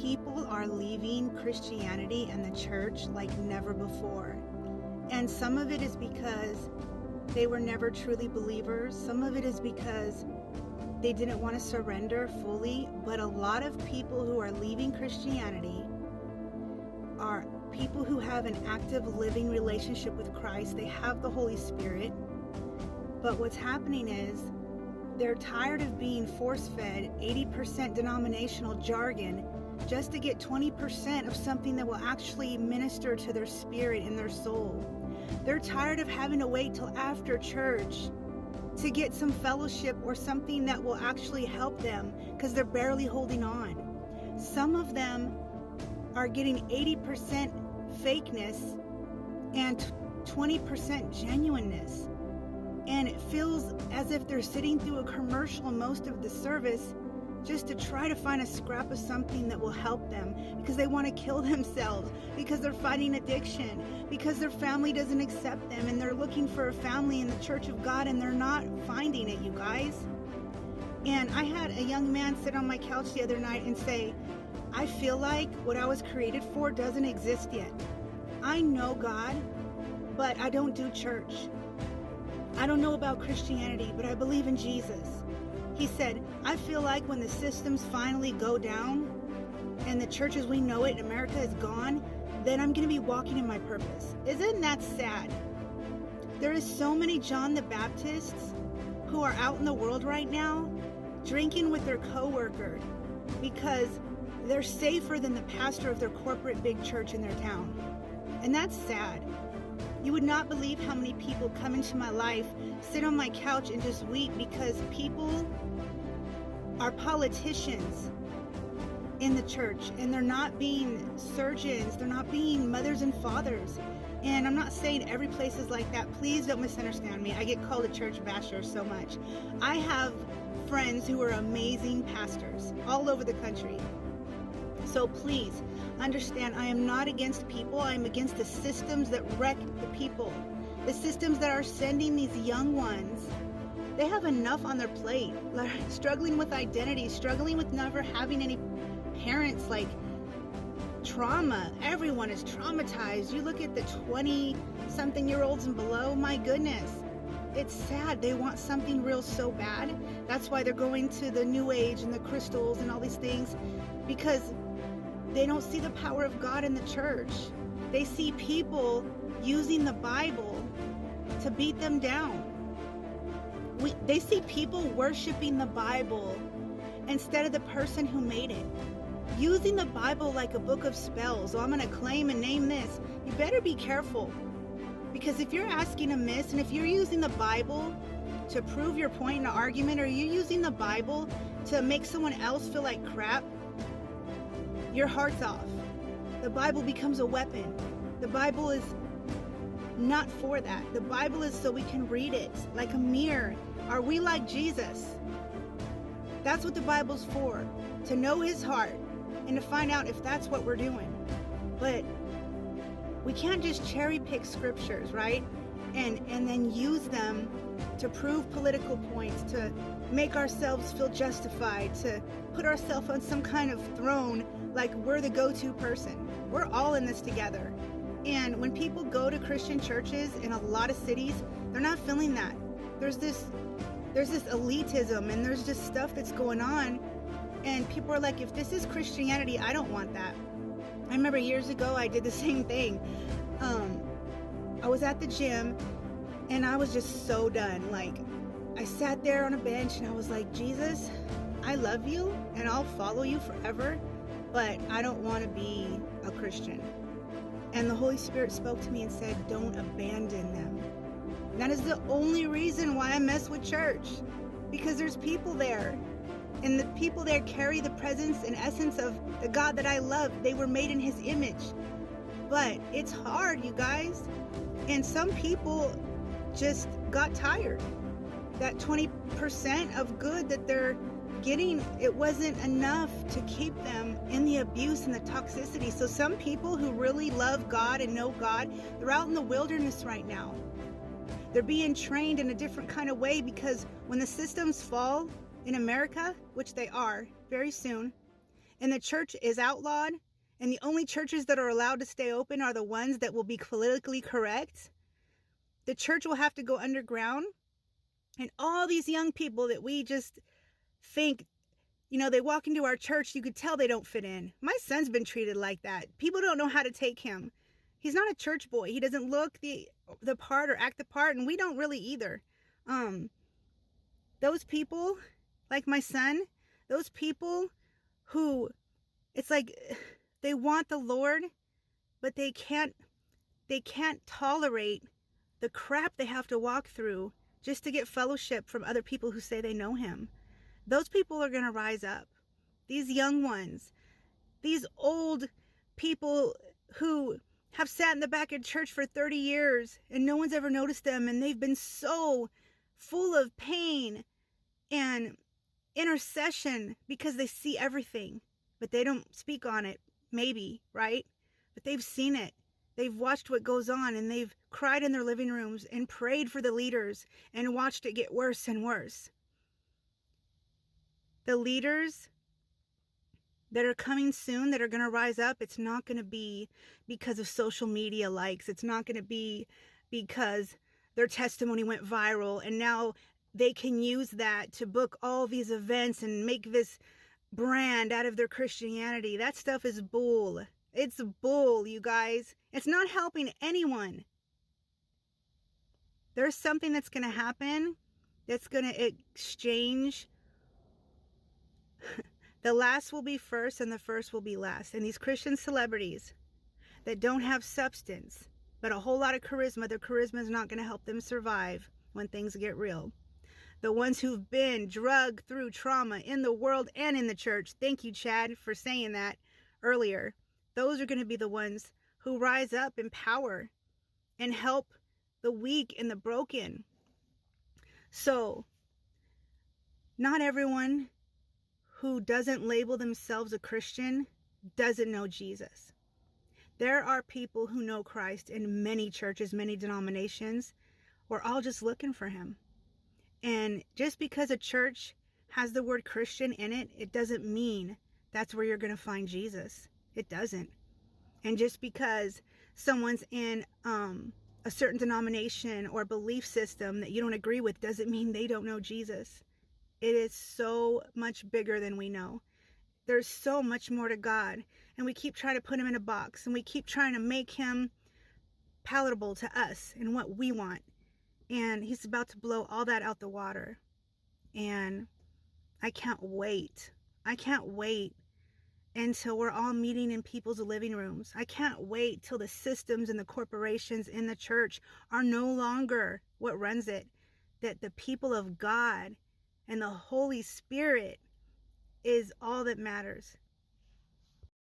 people are leaving Christianity and the church like never before. And some of it is because they were never truly believers. Some of it is because they didn't want to surrender fully. But a lot of people who are leaving Christianity are people who have an active living relationship with Christ. They have the Holy Spirit. But what's happening is they're tired of being force-fed 80% denominational jargon just to get 20% of something that will actually minister to their spirit and their soul. They're tired of having to wait till after church to get some fellowship or something that will actually help them because they're barely holding on. Some of them are getting 80% fakeness and 20% genuineness. And it feels as if they're sitting through a commercial most of the service just to try to find a scrap of something that will help them because they want to kill themselves, because they're fighting addiction, because their family doesn't accept them and they're looking for a family in the Church of God and they're not finding it, you guys. And I had a young man sit on my couch the other night and say, I feel like what I was created for doesn't exist yet. I know God, but I don't do church. I don't know about Christianity, but I believe in Jesus. He said, I feel like when the systems finally go down and the church as we know it in America is gone, then I'm going to be walking in my purpose. Isn't that sad? There is so many John the Baptists who are out in the world right now drinking with their coworker because they're safer than the pastor of their corporate big church in their town. And that's sad. You would not believe how many people come into my life, sit on my couch and just weep because people are politicians in the church and they're not being surgeons, they're not being mothers and fathers. And I'm not saying every place is like that. Please don't misunderstand me. I get called a church basher so much. I have friends who are amazing pastors all over the country. So please understand, I am not against people. I am against the systems that wreck the people. The systems that are sending these young ones. They have enough on their plate, like struggling with identity, struggling with never having any parents, like trauma. Everyone is traumatized. You look at the 20-something-year-olds and below, my goodness. It's sad. They want something real so bad. That's why they're going to the New Age and the crystals and all these things, because they don't see the power of God in the church. They see people using the Bible to beat them down. They see people worshiping the Bible instead of the person who made it. Using the Bible like a book of spells. Oh, I'm going to claim and name this. You better be careful. Because if you're asking amiss and if you're using the Bible to prove your point in an argument, or you're using the Bible to make someone else feel like crap, your heart's off. The Bible becomes a weapon. The Bible is not for that. The Bible is so we can read it like a mirror. Are we like Jesus? That's what the Bible's for. To know his heart and to find out if that's what we're doing. But we can't just cherry pick scriptures, right? And then use them to prove political points, to make ourselves feel justified, to put ourselves on some kind of throne like we're the go-to person. We're all in this together. And when people go to Christian churches in a lot of cities, they're not feeling that. There's this elitism and there's just stuff that's going on. And people are like, if this is Christianity, I don't want that. I remember years ago, I did the same thing. I was at the gym and I was just so done. Like, I sat there on a bench and I was like, Jesus, I love you and I'll follow you forever, but I don't want to be a Christian. And the Holy Spirit spoke to me and said, don't abandon them. And that is the only reason why I mess with church, because there's people there. And the people there carry the presence and essence of the God that I love. They were made in his image. But it's hard, you guys. And some people just got tired. That 20% of good that they're getting, it wasn't enough to keep them in the abuse and the toxicity. So some people who really love God and know God, they're out in the wilderness right now. They're being trained in a different kind of way, because when the systems fall in America, which they are very soon, and the church is outlawed, and the only churches that are allowed to stay open are the ones that will be politically correct, the church will have to go underground. And all these young people that we just think, they walk into our church, you could tell they don't fit in. My son's been treated like that. People don't know how to take him. He's not a church boy. He doesn't look the part or act the part, and we don't really either. Those people, like my son, those people who, it's like they want the Lord, but they can't tolerate the crap they have to walk through just to get fellowship from other people who say they know him. Those people are going to rise up. These young ones, these old people who have sat in the back of church for 30 years and no one's ever noticed them, and they've been so full of pain and intercession because they see everything, but they don't speak on it, maybe, right? But they've seen it. They've watched what goes on, and they've cried in their living rooms and prayed for the leaders and watched it get worse and worse. The leaders that are coming soon, that are going to rise up, it's not going to be because of social media likes. It's not going to be because their testimony went viral and now they can use that to book all these events and make this brand out of their Christianity. That stuff is bull. It's bull, you guys. It's not helping anyone. There's something that's going to happen that's going to exchange. The last will be first and the first will be last. And these Christian celebrities that don't have substance, but a whole lot of charisma, their charisma is not going to help them survive when things get real. The ones who've been drugged through trauma in the world and in the church. Thank you, Chad, for saying that earlier. Those are going to be the ones who rise up in power and help the weak and the broken. So, not everyone who doesn't label themselves a Christian doesn't know Jesus. There are people who know Christ in many churches, many denominations. We're all just looking for him. And just because a church has the word Christian in it, it doesn't mean that's where you're going to find Jesus. It doesn't. And just because someone's in a certain denomination or belief system that you don't agree with doesn't mean they don't know Jesus. It is so much bigger than we know. There's so much more to God. And we keep trying to put him in a box. And we keep trying to make him palatable to us and what we want. And he's about to blow all that out the water. And I can't wait. I can't wait until we're all meeting in people's living rooms. I can't wait till the systems and the corporations in the church are no longer what runs it. That the people of God and the Holy Spirit is all that matters.